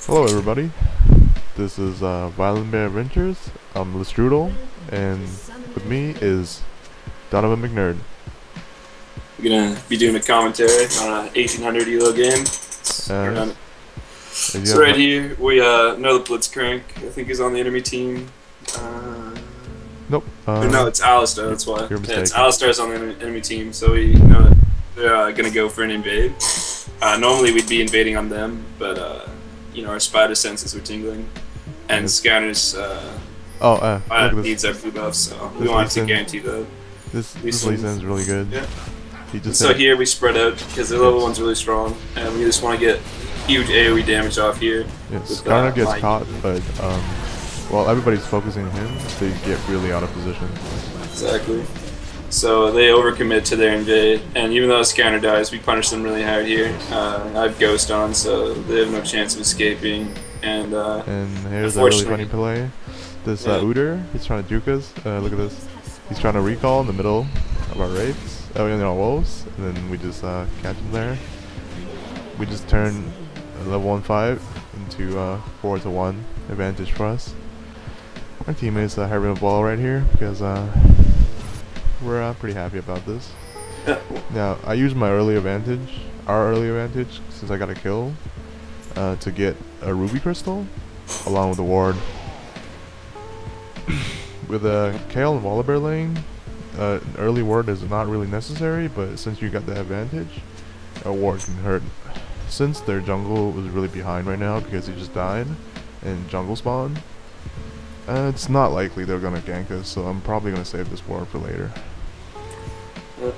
Hello everybody, this is Volibear Adventures. I'm LeStrudel, and with me is donovanmcnerd. We're gonna be doing a commentary on an 1800 ELO game. So right here, we know the Blitzcrank. I think he's on the enemy team. Nope. No, it's Alistar. That's why. You're mistaken. It's Alistar's on the enemy team, so we know that they're gonna go for an invade. Normally we'd be invading on them, but you know, our spider senses were tingling, and Scanner's needs our blue buff, so we wanted to guarantee that. This Lee Sin is really good. Yeah. He just so here we spread out because their level 1's really strong, and we just want to get huge AoE damage off here. Yeah, Scanner gets caught, but well, everybody's focusing on him, so they get really out of position. Exactly. So they overcommit to their invade, and even though Scanner dies, we punish them really hard here. I have Ghost on, so they have no chance of escaping. And here's a really funny play. This Uter, he's trying to juke us. Look at this. He's trying to recall in the middle of our wraiths, in our wolves, and then we just catch him there. We just turn a level 1-5 into 4-1 advantage for us. Our teammates having a ball right here because we're pretty happy about this. Now, I used my early advantage, since I got a kill, to get a ruby crystal, along with the ward. With Kayle and Volibear lane, early ward is not really necessary, but since you got the advantage, a ward can hurt. Since their jungle was really behind right now because he just died in jungle spawn, it's not likely they're gonna gank us, so I'm probably gonna save this ward for later.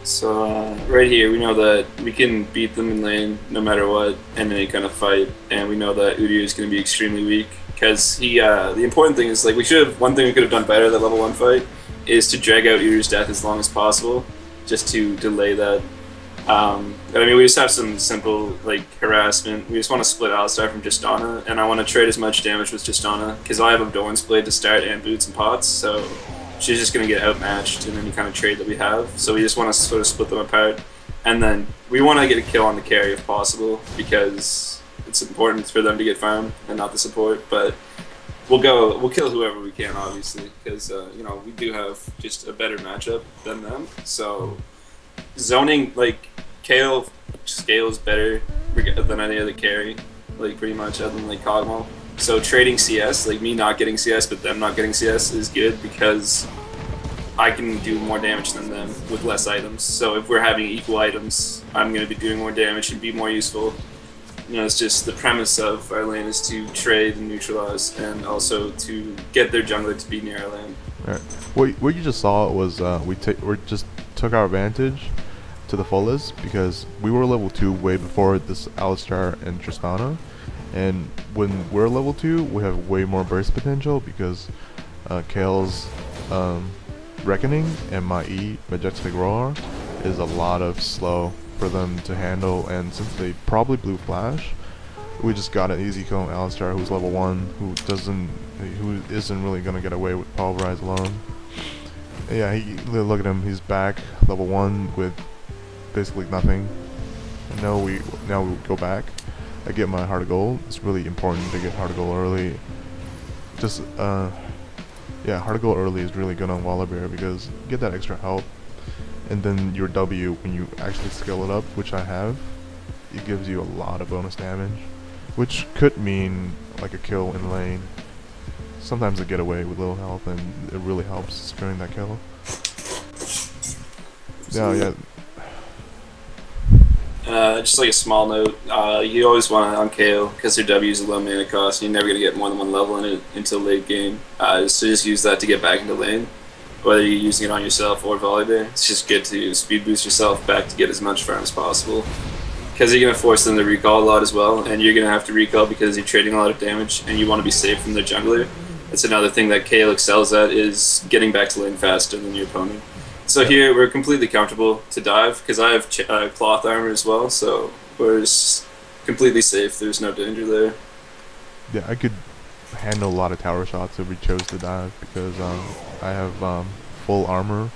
So right here, we know that we can beat them in lane no matter what in any kind of fight, and we know that Udyr is going to be extremely weak because he. The important thing is, like, one thing we could have done better that level 1 fight is to drag out Udyr's death as long as possible, just to delay that. But I mean, we just have some simple like harassment. We just want to split Alistar from Justana, and I want to trade as much damage with Justana because I have a Doran's Blade to start and boots and pots, so she's just going to get outmatched in any kind of trade that we have. So we just want to sort of split them apart. And then we want to get a kill on the carry if possible, because it's important for them to get farm and not the support. But we'll kill whoever we can, obviously, because you know, we do have just a better matchup than them. So zoning, like, Kayle scales better than any other carry, like, pretty much, other than like Cogmo. So trading CS, like me not getting CS but them not getting CS, is good because I can do more damage than them with less items. So if we're having equal items, I'm going to be doing more damage and be more useful. You know, it's just the premise of our lane is to trade and neutralize, and also to get their jungler to be near our lane. Right. What you just saw was we just took our advantage to the fullest because we were level 2 way before this Alistar and Tristana. And when we're level 2, we have way more burst potential because Kayle's Reckoning and my E, Majestic Roar, is a lot of slow for them to handle, and since they probably blue flash, we just got an easy kill on Alistar, who's level 1, who isn't really gonna get away with Pulverize alone. And yeah, look at him, he's back, level 1 with basically nothing. And now we go back. I get my Heart of Gold. It's really important to get Heart of Gold early. Just, yeah, Heart of Gold early is really good on Volibear because you get that extra help. And then your W, when you actually scale it up, which I have, it gives you a lot of bonus damage. Which could mean, like, a kill in lane. Sometimes a getaway with little health, and it really helps securing that kill. Yeah. Just like a small note, you always want it on Kayle because her W is a low mana cost, and you're never going to get more than 1 level in it until late game. So just use that to get back into lane, whether you're using it on yourself or Volibear. It's just good to speed boost yourself back to get as much farm as possible, because you're going to force them to recall a lot as well, and you're going to have to recall because you're trading a lot of damage, and you want to be safe from their jungler. That's another thing that Kayle excels at, is getting back to lane faster than your opponent. So here we're completely comfortable to dive because I have cloth armor as well, so we're just completely safe. There's no danger there. Yeah, I could handle a lot of tower shots if we chose to dive because I have full armor,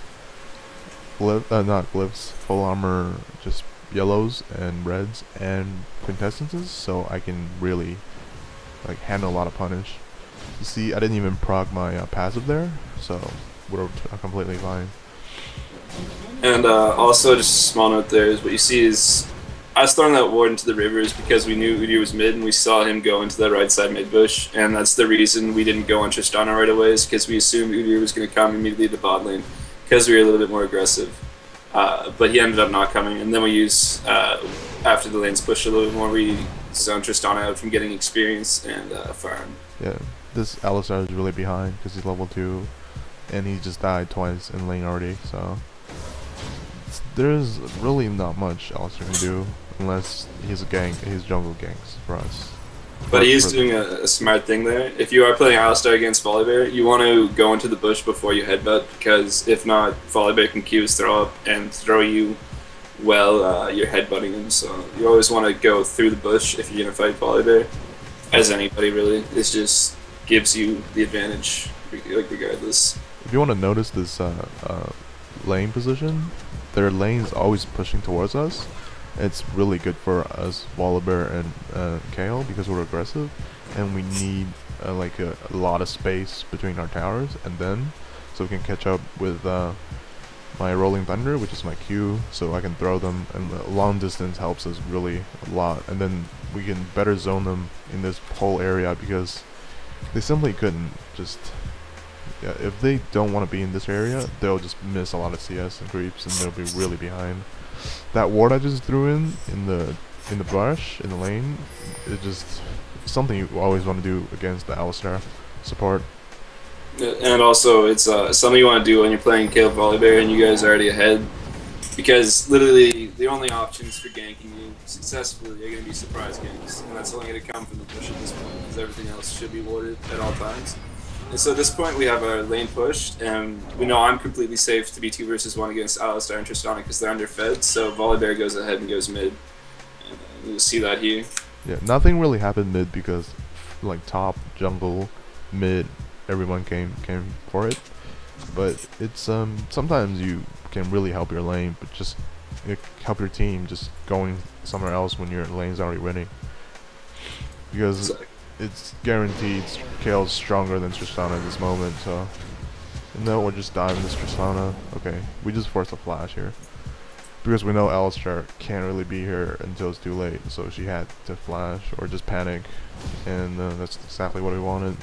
not glyphs, full armor, just yellows and reds and quintessences, so I can really like handle a lot of punish. You see, I didn't even proc my passive there, so we're completely fine. And also, just a small note there is what you see is I was throwing that ward into the rivers because we knew Udyr was mid and we saw him go into the right side mid bush, and that's the reason we didn't go on Tristana right away, is because we assumed Udyr was going to come immediately to bot lane because we were a little bit more aggressive. But he ended up not coming, and then we use after the lanes pushed a little bit more, we zoned Tristana out from getting experience and farm. Yeah, this Alistar is really behind because he's level 2, and he just died twice in lane already, so there's really not much Alistar can do unless he's jungle ganks for us. But he is doing a smart thing there. If you are playing Alistar against Volibear, you want to go into the bush before you headbutt, because if not, Volibear can Q his throw up and throw you while you're headbutting him. So you always want to go through the bush if you're going to fight Volibear. As anybody really, this just gives you the advantage, like regardless. If you want to notice this lane position, their lane's always pushing towards us. It's really good for us, Volibear and Kayle, because we're aggressive, and we need like a lot of space between our towers, and then so we can catch up with my Rolling Thunder, which is my Q, so I can throw them, and the long distance helps us really a lot, and then we can better zone them in this whole area, because they simply couldn't just, yeah, if they don't want to be in this area, they'll just miss a lot of CS and creeps, and they'll be really behind. That ward I just threw in the brush, in the lane, is just something you always want to do against the Alistar support. And also, it's something you want to do when you're playing Kayle Volibear and you guys are already ahead, because literally the only options for ganking you successfully are going to be surprise ganks, and that's only going to come from the push at this point, because everything else should be warded at all times. And so at this point we have our lane pushed, and we know I'm completely safe to be 2 versus 1 against Alistar and Tristana because they're underfed, so Volibear goes ahead and goes mid. And you'll see that here. Yeah, nothing really happened mid because like top, jungle, mid, everyone came for it. But it's sometimes you can really help your lane, but just help your team just going somewhere else when your lane's already winning. Because it's guaranteed Kayle's stronger than Tristana at this moment, so no, we're just diving this Tristana. Okay, we just forced a flash here because we know Alistar can't really be here until it's too late, so she had to flash or just panic, and that's exactly what we wanted.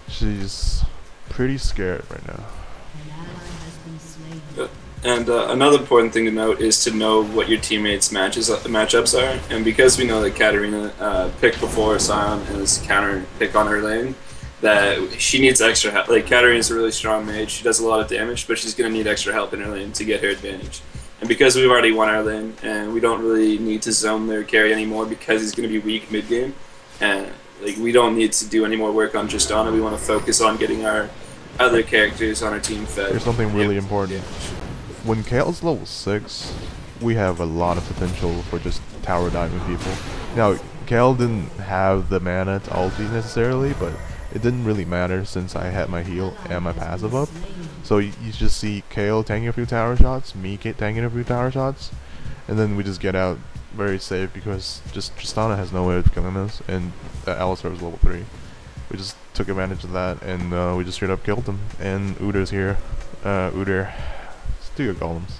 She's pretty scared right now. And another important thing to note is to know what your teammates' matchups are. And because we know that Katarina picked before Sion and is counter pick on her lane, that she needs extra help. Like, Katarina's a really strong mage, she does a lot of damage, but she's going to need extra help in her lane to get her advantage. And because we've already won our lane, and we don't really need to zone their carry anymore because he's going to be weak mid-game, and like, we don't need to do any more work on Tristana, we want to focus on getting our other characters on our team fed. There's something really important. When Kayle's level 6, we have a lot of potential for just tower diving people. Now, Kayle didn't have the mana to ulti necessarily, but it didn't really matter since I had my heal and my passive up. So you just see Kayle tanking a few tower shots, me tanking a few tower shots, and then we just get out very safe because just Tristana has no way of killing us, and Alistar was level 3. We just took advantage of that, and we just straight up killed him. And Udyr's here. Udyr. Do your golems.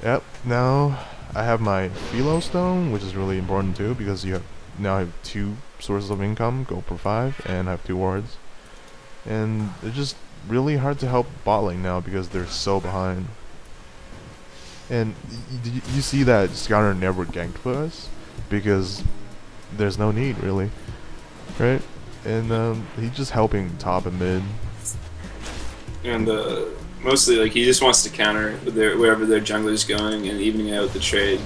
Yep, now I have my Philo Stone, which is really important too, because you now have 2 sources of income, go per 5, and I have 2 wards. And it's just really hard to help bot lane now because they're so behind. And you see that Scouter never ganked for us because there's no need really, right? And he's just helping top and mid. And mostly, like, he just wants to counter wherever their jungler's going and evening out the trade.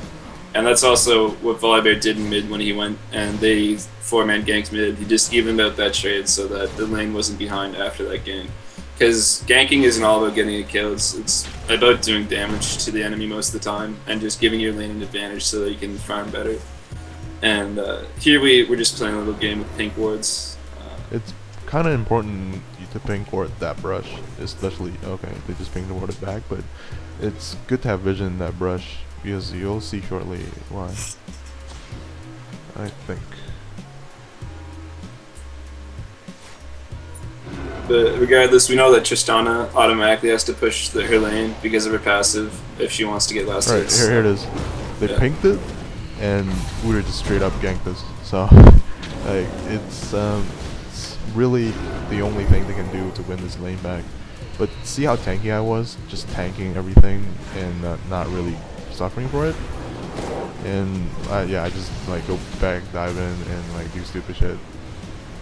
And that's also what Volibear did in mid when he went and they 4-man ganked mid. He just evened out that trade so that the lane wasn't behind after that gank. Because ganking isn't all about getting a kill, it's about doing damage to the enemy most of the time and just giving your lane an advantage so that you can farm better. And here we're just playing a little game with pink wards. It's kind of important to pink ward that brush, especially, okay, they just pink warded back, but it's good to have vision in that brush because you'll see shortly why, I think. But regardless, we know that Tristana automatically has to push her lane because of her passive if she wants to get last Right, hits. here it is. They pinked it, and we were just straight up ganked this. So, like, it's really the only thing they can do to win this lane back. But see how tanky I was? Just tanking everything and not really suffering for it. And yeah, I just like go back, dive in, and like do stupid shit.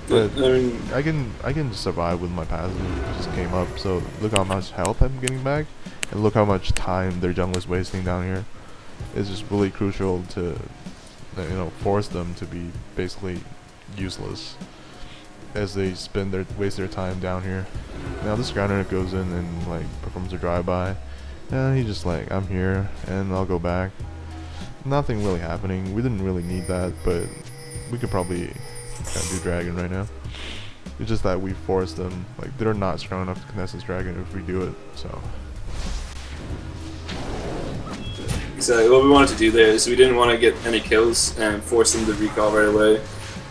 But I mean, I can survive with my passive. It just came up. So look how much health I'm getting back, and look how much time their jungler's wasting down here. It's just really crucial to, you know, force them to be basically useless as they waste their time down here. Now this Griner goes in and like performs a drive-by, and he's just like, I'm here and I'll go back. Nothing really happening. We didn't really need that, but we could probably kind of do dragon right now. It's just that we forced them. Like, they're not strong enough to contest this dragon if we do it. So exactly what we wanted to do there is we didn't want to get any kills and force them to recall right away.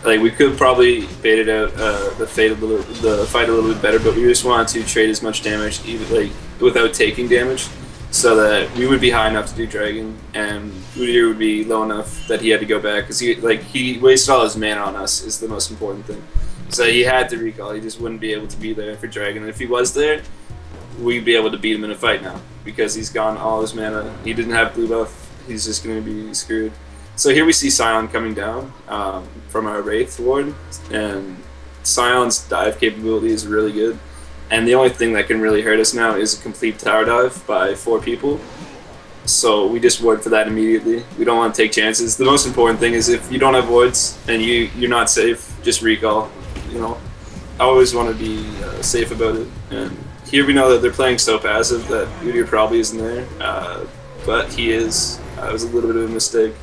Like, we could probably bait it out, the fight a little bit better, but we just wanted to trade as much damage, even like without taking damage, so that we would be high enough to do dragon, and Volibear would be low enough that he had to go back because he wasted all his mana on us is the most important thing. So he had to recall. He just wouldn't be able to be there for dragon. And if he was there, we'd be able to beat him in a fight now because he's gone all his mana. He didn't have blue buff. He's just going to be screwed. So here we see Sion coming down from our Wraith ward, and Sion's dive capability is really good. And the only thing that can really hurt us now is a complete tower dive by 4 people. So we just ward for that immediately. We don't want to take chances. The most important thing is if you don't have wards and you're not safe, just recall. You know, I always want to be safe about it. And here we know that they're playing so passive that Volibear probably isn't there, but he is. It was a little bit of a mistake.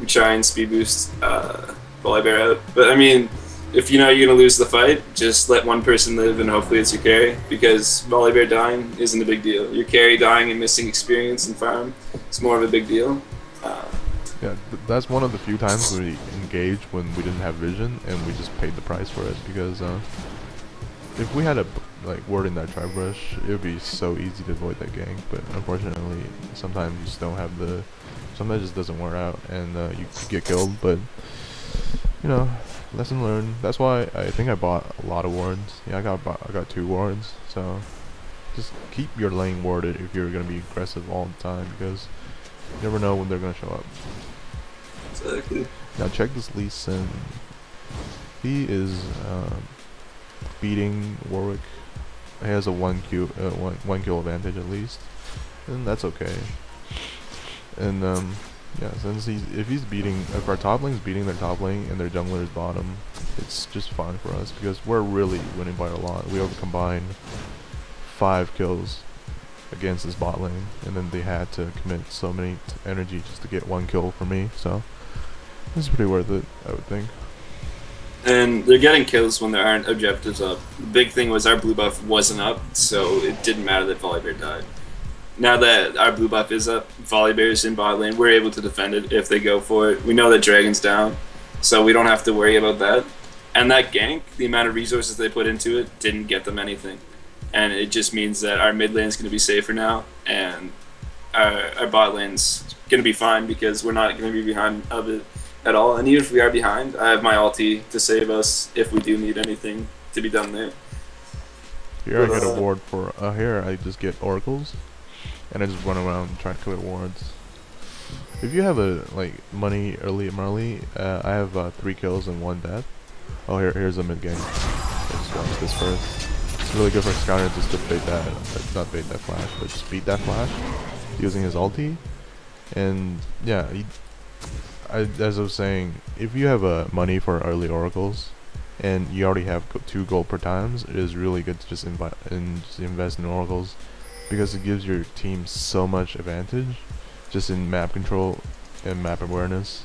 We try and speed boost Volibear out. But I mean, if you know you're going to lose the fight, just let one person live and hopefully it's your carry, because Volibear dying isn't a big deal. Your carry dying and missing experience and farm is more of a big deal. yeah, that's one of the few times we engaged when we didn't have vision and we just paid the price for it, because if we had a ward in that tribe rush, it would be so easy to avoid that gank. But unfortunately, sometimes you just don't have the. Sometimes it just doesn't work out, and you get killed. But you know, lesson learned. That's why I think I bought a lot of wards. Yeah, I got 2 wards. So just keep your lane warded if you're gonna be aggressive all the time, because you never know when they're gonna show up. Exactly. Now check this Lee Sin. He is beating Warwick. He has a one kill advantage at least, and that's okay. And yeah, since if our top lane's beating their top lane and their jungler is bottom, it's just fine for us because we're really winning by a lot. We have combined 5 kills against this bot lane, and then they had to commit so many energy just to get 1 kill for me. So this is pretty worth it, I would think. And they're getting kills when there aren't objectives up. The big thing was our blue buff wasn't up, so it didn't matter that Volibear died. Now that our blue buff is up, Volibear is in bot lane, we're able to defend it if they go for it. We know that Dragon's down, so we don't have to worry about that. And that gank, the amount of resources they put into it, didn't get them anything. And it just means that our mid lane's going to be safer now, and our bot lane's going to be fine because we're not going to be behind of it at all. And even if we are behind, I have my ulti to save us if we do need anything to be done there. Here I get a ward for here I just get oracles, and I just run around trying to clear wards. If you have money early Marley, I have 3 kills and 1 death. Oh, here's a mid game. Let's just watch this first. It's really good for Scouter just to bait that, not bait that flash, but just beat that flash using his ulti. And yeah, as I was saying, if you have money for early oracles and you already have 2 gold per times, it is really good to just invest in oracles, because it gives your team so much advantage just in map control and map awareness.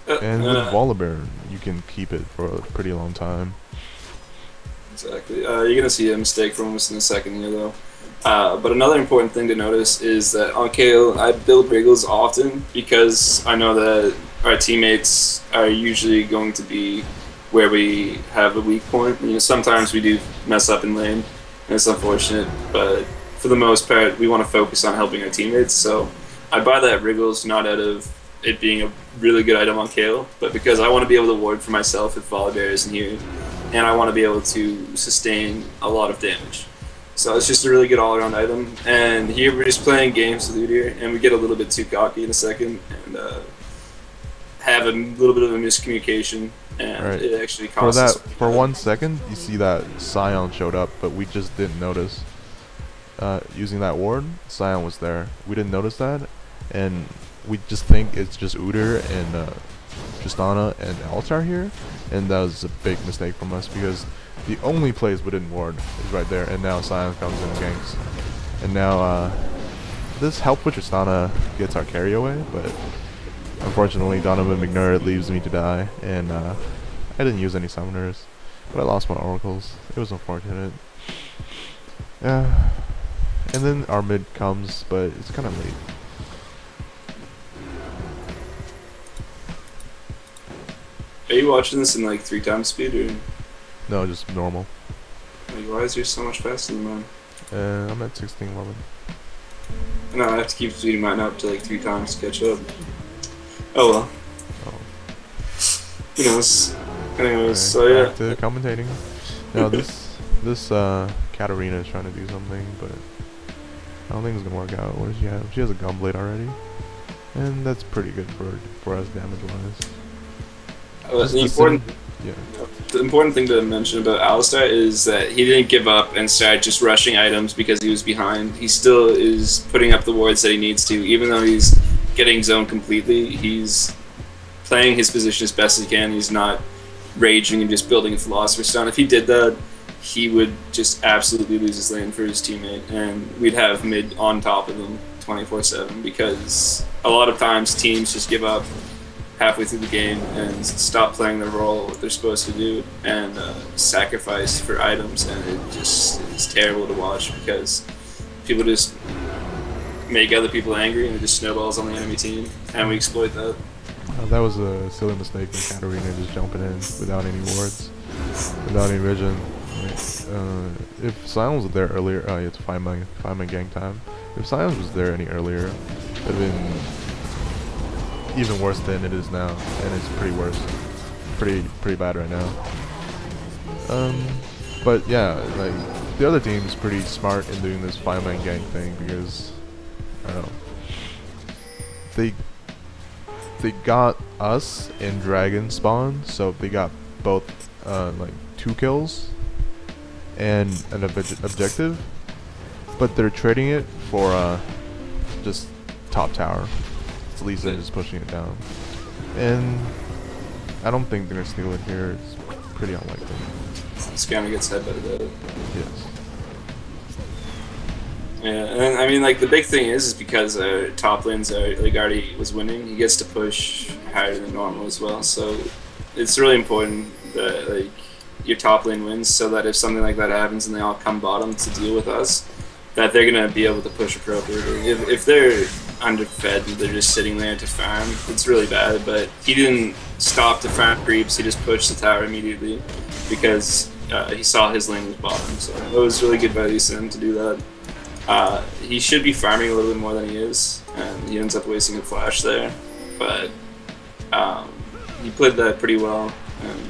And with Volibear, you can keep it for a pretty long time. Exactly. You're going to see a mistake from us in a second here, though. But another important thing to notice is that on Kayle, I build Wriggles often because I know that our teammates are usually going to be where we have a weak point. You know, sometimes we do mess up in lane, and it's unfortunate, but for the most part, we want to focus on helping our teammates. So I buy that Wriggles not out of it being a really good item on Kayle, but because I want to be able to ward for myself if Volibear isn't here, and I want to be able to sustain a lot of damage. So it's just a really good all-around item. And here we're just playing games with Udyr, and we get a little bit too cocky in a second, and have a little bit of a miscommunication, and it actually costs us. For 1 second, you see that Sion showed up, but we just didn't notice. Using that ward, Sion was there. We didn't notice that, and we just think it's just Udyr and Tristana and Alistar here, and that was a big mistake from us because the only place we didn't ward is right there, and now Sion comes in and ganks. And now this help with Tristana gets our carry away, but unfortunately donovanmcnerd leaves me to die, and I didn't use any summoners, but I lost my oracles. It was unfortunate. Yeah. And then our mid comes, but it's kind of late. Are you watching this in like 3 times speed, or? No, just normal. Like, why is yours so much faster than mine? I'm at 1611. No, I have to keep speeding mine up to like 3 times to catch up. Oh well. Oh. Who knows? Anyways, Okay, so yeah. back to commentating. Now this Katarina is trying to do something, but I don't think it's gonna work out. What does she have? She has a gunblade already, and that's pretty good for us damage wise. The important thing to mention about Alistar is that he didn't give up and start just rushing items because he was behind. He still is putting up the wards that he needs to, even though he's getting zoned completely. He's playing his position as best as he can. He's not raging and just building a Philosopher's Stone. If he did that, he would just absolutely lose his lane for his teammate, and we'd have mid on top of him 24/7, because a lot of times teams just give up halfway through the game and stop playing their role, what they're supposed to do, and sacrifice for items, and it just is terrible to watch because people just make other people angry and it just snowballs on the enemy team, and we exploit that. That was a silly mistake with Katarina just jumping in without any wards, without any vision. If Sion was there earlier, you have to find my gang time. If Sion was there any earlier, it would have been even worse than it is now, and it's pretty worse, pretty bad right now. But yeah, like the other team is pretty smart in doing this 5-man gang thing because I don't know, they got us in dragon spawn, so they got both like 2 kills and an objective, but they're trading it for just top tower. So Lisa is pushing it down, and I don't think they're gonna steal it here. It's pretty unlikely. Scanner gets headbutted out. Yes. Yeah, and I mean, like, the big thing is because our top lanes are, like, already was winning, he gets to push higher than normal as well, so it's really important that, like, your top lane wins, so that if something like that happens and they all come bottom to deal with us, that they're going to be able to push appropriately. If they're underfed and they're just sitting there to farm, it's really bad, but he didn't stop to farm creeps, he just pushed the tower immediately because he saw his lane was bottom, so it was really good by Lee to do that. He should be farming a little bit more than he is, and he ends up wasting a flash there, but he played that pretty well, and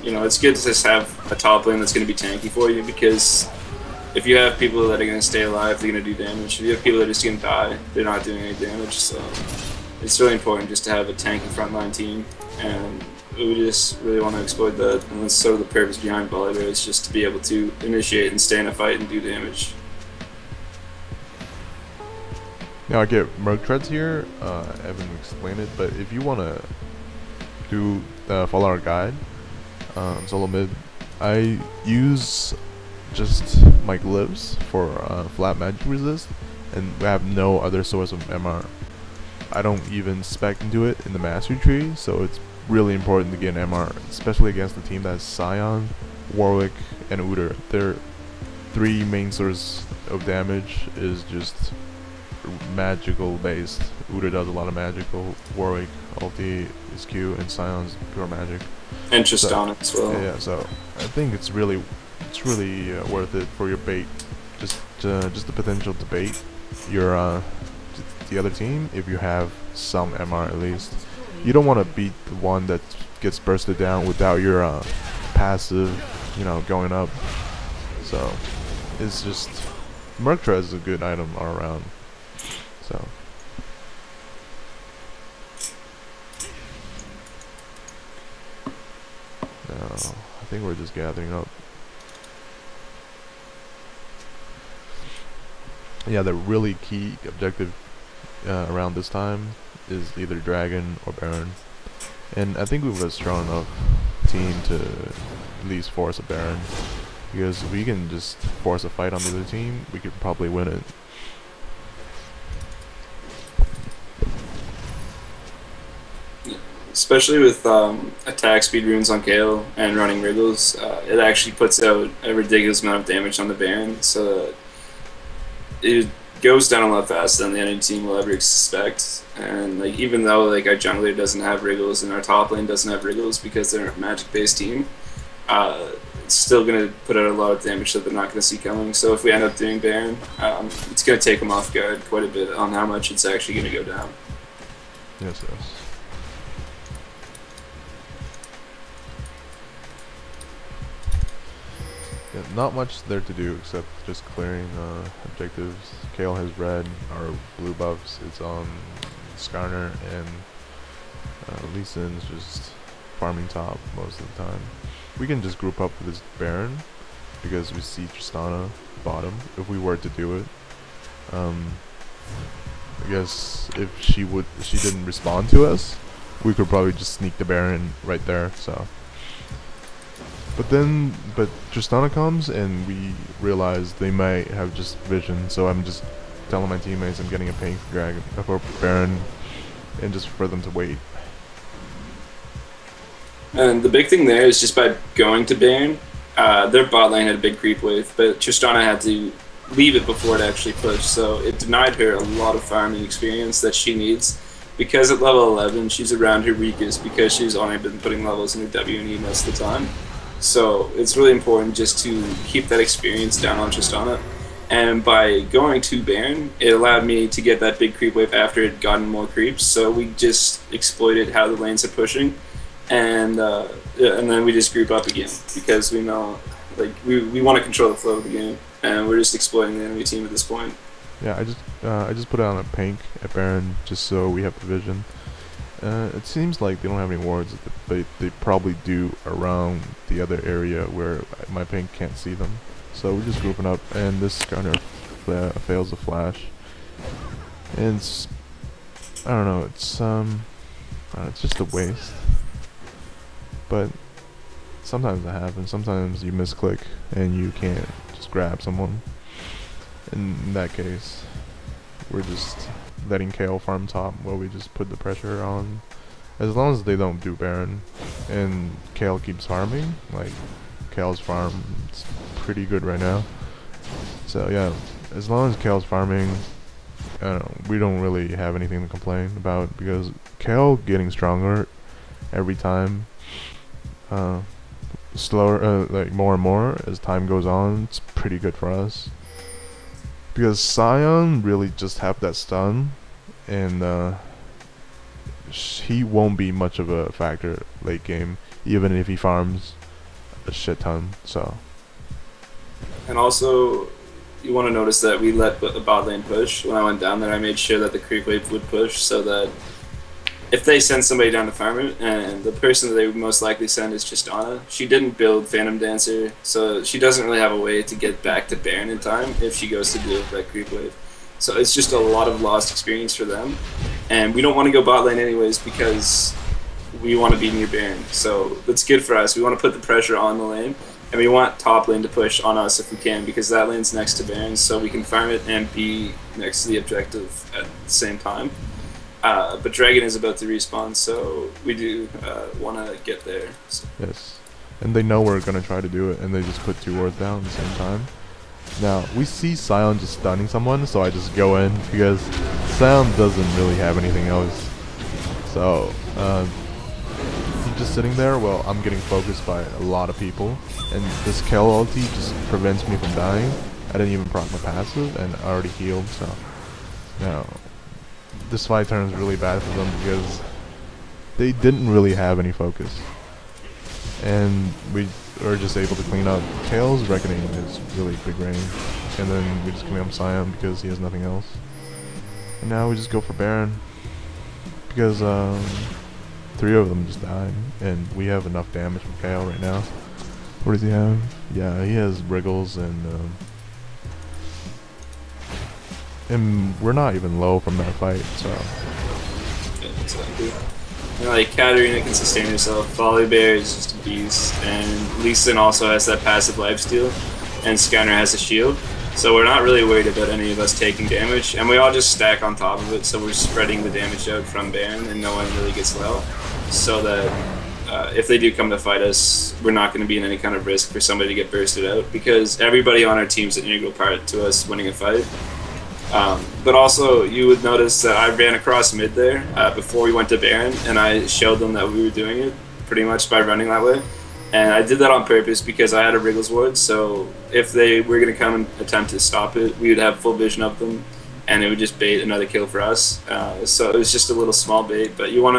you know, it's good to just have a top lane that's going to be tanky for you, because if you have people that are going to stay alive, they're going to do damage. If you have people that are just going to die, they're not doing any damage, so it's really important just to have a tanky frontline team, and we just really want to exploit that, and that's sort of the purpose behind Volibear, is just to be able to initiate and stay in a fight and do damage. Now I get Merc Treads here, Evan explained it, but if you want to do follow our guide, solo mid, I use just my glyphs for flat magic resist, and we have no other source of MR. I don't even spec into it in the mastery tree, so it's really important to get an MR, especially against a team that's Sion, Warwick, and Udyr. Their 3 main source of damage is just magical based. Udyr does a lot of magical, Warwick ulti is Q, and Sion's pure magic. And Tristana as well. Yeah, so I think it's really worth it for your bait. Just the potential to bait your the other team if you have some MR at least. You don't want to beat the one that gets bursted down without your passive, you know, going up. So it's just Merctra is a good item all around. So now I think we're just gathering up. Yeah, the really key objective around this time is either Dragon or Baron, and I think we have a strong enough team to at least force a Baron, because if we can just force a fight on the other team, we could probably win it. Especially with attack speed runes on Kayle and running Wriggles, it actually puts out a ridiculous amount of damage on the Baron, so it goes down a lot faster than the enemy team will ever suspect. And like, even though like our jungler doesn't have Wriggles and our top lane doesn't have Wriggles because they're a magic based team, it's still going to put out a lot of damage that they're not going to see coming. So if we end up doing Baron, it's going to take them off guard quite a bit on how much it's actually going to go down. Yes, yes. Yeah, not much there to do except just clearing objectives. Kayle has red, our blue buffs it's on Skarner, and Lee Sin's just farming top most of the time. We can just group up with this Baron because we see Tristana bottom if we were to do it. I guess if she didn't respond to us, we could probably just sneak the Baron right there. So. But Tristana comes and we realize they might have just vision, so I'm just telling my teammates I'm getting a pink dragon for Baron, and just for them to wait. And the big thing there is just by going to Baron, their bot lane had a big creep wave, but Tristana had to leave it before it actually pushed, so it denied her a lot of farming experience that she needs. Because at level 11 she's around her weakest because she's only been putting levels in her W and E most of the time. So it's really important just to keep that experience down on Tristana. And by going to Baron, it allowed me to get that big creep wave after it had gotten more creeps. So we just exploited how the lanes are pushing, and then we just group up again because we know, like, we want to control the flow of the game, and we're just exploiting the enemy team at this point. Yeah, I just put on a pink at Baron just so we have the vision. It seems like they don't have any wards, but they probably do around the other area where my pink can't see them. So we're just grouping up, and this Skarner fails the flash. And it's, I don't know, it's just a waste. But sometimes it happens. Sometimes you misclick and you can't just grab someone. In that case, we're just letting Kayle farm top while we just put the pressure on. As long as they don't do Baron and Kayle keeps farming, like Kayle's farm is pretty good right now. So yeah, as long as Kayle's farming, we don't really have anything to complain about, because Kayle getting stronger every time, slower, like more and more as time goes on. It's pretty good for us. Because Sion really just have that stun, and he won't be much of a factor late game, even if he farms a shit ton. So. And also, you want to notice that we let the bot lane push. When I went down there, I made sure that the creep wave would push, so that if they send somebody down to farm it, and the person that they would most likely send is Tristana, she didn't build Phantom Dancer, so she doesn't really have a way to get back to Baron in time if she goes to deal with that creep wave. So it's just a lot of lost experience for them, and we don't want to go bot lane anyways because we want to be near Baron. So that's good for us. We want to put the pressure on the lane, and we want top lane to push on us if we can, because that lane's next to Baron, so we can farm it and be next to the objective at the same time. But Dragon is about to respawn, so we do want to get there. So. Yes, and they know we're gonna try to do it, and they just put 2 wards down at the same time. Now we see Sion just stunning someone, so I just go in because Sion doesn't really have anything else. So he's just sitting there. Well, I'm getting focused by a lot of people, and this Kayle ulti just prevents me from dying. I didn't even proc my passive, and I already healed. So now this fight turns really bad for them because they didn't really have any focus, and we were just able to clean up. Kayle's Reckoning is really big range, and then we just clean up Sion because he has nothing else. And now we just go for Baron because 3 of them just died, and we have enough damage from Kayle right now. What does he have? Yeah, he has Wriggles, and we're not even low from that fight, so. Yeah, exactly. You know, like, Katarina can sustain herself, Volibear is just a beast, and Lee Sin also has that passive lifesteal, and Scanner has a shield. So we're not really worried about any of us taking damage, and we all just stack on top of it, so we're spreading the damage out from Baron, and no one really gets low. So that if they do come to fight us, we're not going to be in any kind of risk for somebody to get bursted out, because everybody on our team's an integral part to us winning a fight. But also, you would notice that I ran across mid there before we went to Baron, and I showed them that we were doing it pretty much by running that way. And I did that on purpose because I had a Wriggles ward, so if they were going to come and attempt to stop it, we would have full vision of them, and it would just bait another kill for us. So it was just a little small bait, but you want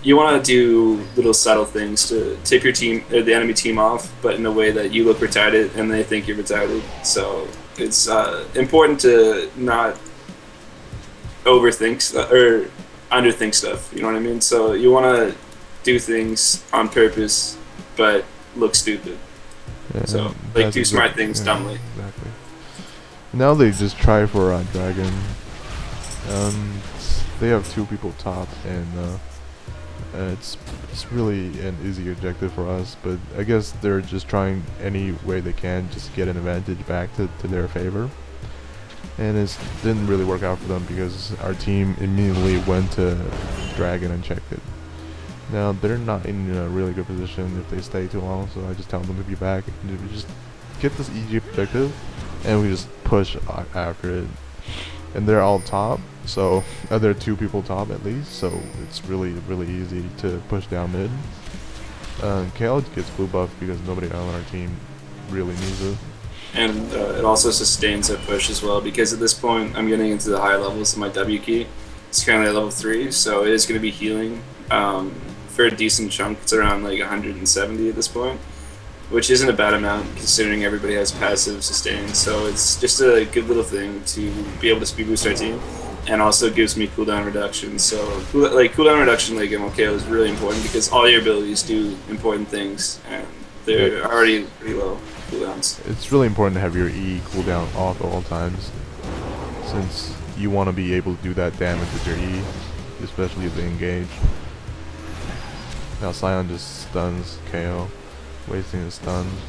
to do little subtle things to tip your team, or the enemy team off, but in a way that you look retarded and they think you're retarded. So it's important to not overthink or underthink stuff. You know what I mean? So you want to do things on purpose, but look stupid. Yeah, so like do smart things dumbly. Exactly. Now they just try for Dragon. They have 2 people top, and it's really an easy objective for us. But I guess they're just trying any way they can just to get an advantage back to their favor. And it didn't really work out for them because our team immediately went to Dragon and checked it. Now they're not in a really good position if they stay too long, so I just tell them to be back and we just get this easy objective, and we just push after it. And they're all top, so there are 2 people top at least, so it's really easy to push down mid. Kayle gets blue buff because nobody on our team really needs it. And it also sustains a push as well, because at this point I'm getting into the higher levels of my W key. It's currently at level 3, so it is going to be healing. For a decent chunk, it's around like 170 at this point, which isn't a bad amount considering everybody has passive sustain. So it's just a good little thing to be able to speed boost our team, and also gives me cooldown reduction. So cooldown reduction like in Kayle is really important because all your abilities do important things, and they're already pretty low cooldowns. It's really important to have your E cooldown off at all times, since you want to be able to do that damage with your E, especially if they engage. Now Sion just stuns Kayle, wasting his stuns.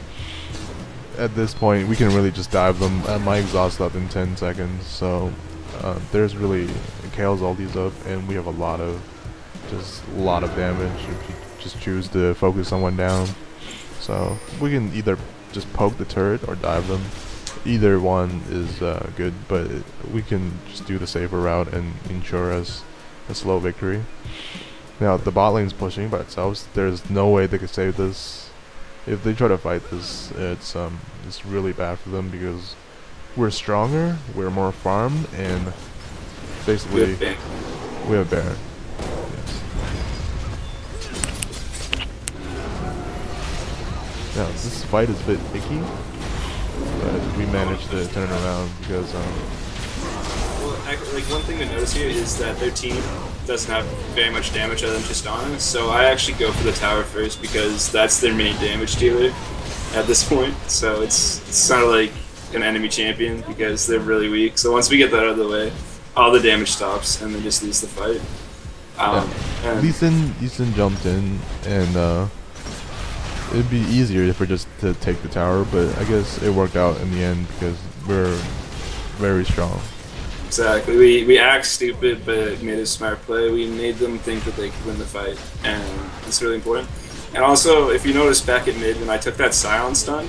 At this point, we can really just dive them. My exhaust up in 10 seconds, so there's really Kayle's ulti's up, and we have a lot of damage if you just choose to focus someone down. So we can either just poke the turret or dive them. Either one is good, but we can just do the safer route and ensure us a slow victory. Now the bot lane's pushing by itself. There's no way they could save this. If they try to fight this, it's really bad for them because we're stronger, we're more farmed, and basically we have Baron. Yes. Now this fight is a bit icky, but we managed to turn it around because well, like one thing to notice here is that their team doesn't have very much damage other than Tristana, so I actually go for the tower first because that's their main damage dealer at this point. So it's sort of like an enemy champion because they're really weak. So once we get that out of the way, all the damage stops and they just lose the fight. Lee Sin jumped in, and it'd be easier if we just to take the tower, but I guess it worked out in the end because we're very strong. Exactly. We act stupid, but made a smart play. We made them think that they could win the fight, and it's really important. And also, if you notice back at mid, when I took that silence stun,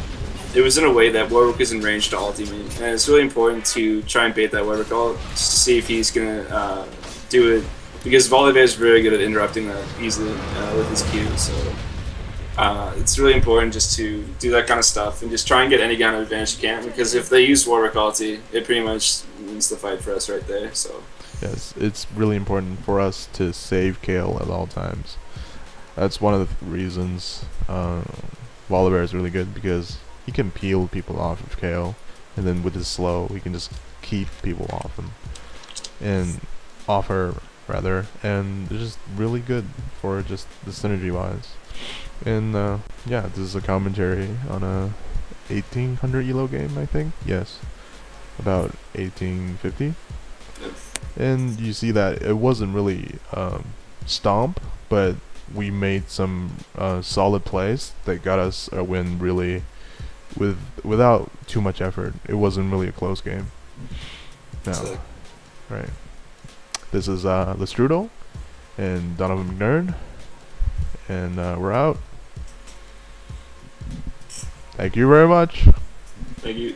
it was in a way that Warwick is in range to ulti me, and it's really important to try and bait that Warwick ult just to see if he's gonna do it because Volibear is very good at interrupting that easily with his Q. So it's really important just to do that kind of stuff and just try and get any kind of advantage you can. Because if they use Warwick ulti, it pretty much wins the fight for us right there. So yes, it's really important for us to save Kayle at all times. That's one of the reasons Volibear is really good, because he can peel people off of Kayle, and then with his slow, he can just keep people off him and off her rather, and it's just really good for just the synergy wise. And yeah, this is a commentary on a 1800 elo game, I think. Yes, about 1850. And you see that it wasn't really stomp, but we made some solid plays that got us a win really without too much effort. It wasn't really a close game. No. Right. This is LeStrudel and donovanmcnerd, and we're out. Thank you very much. thank you.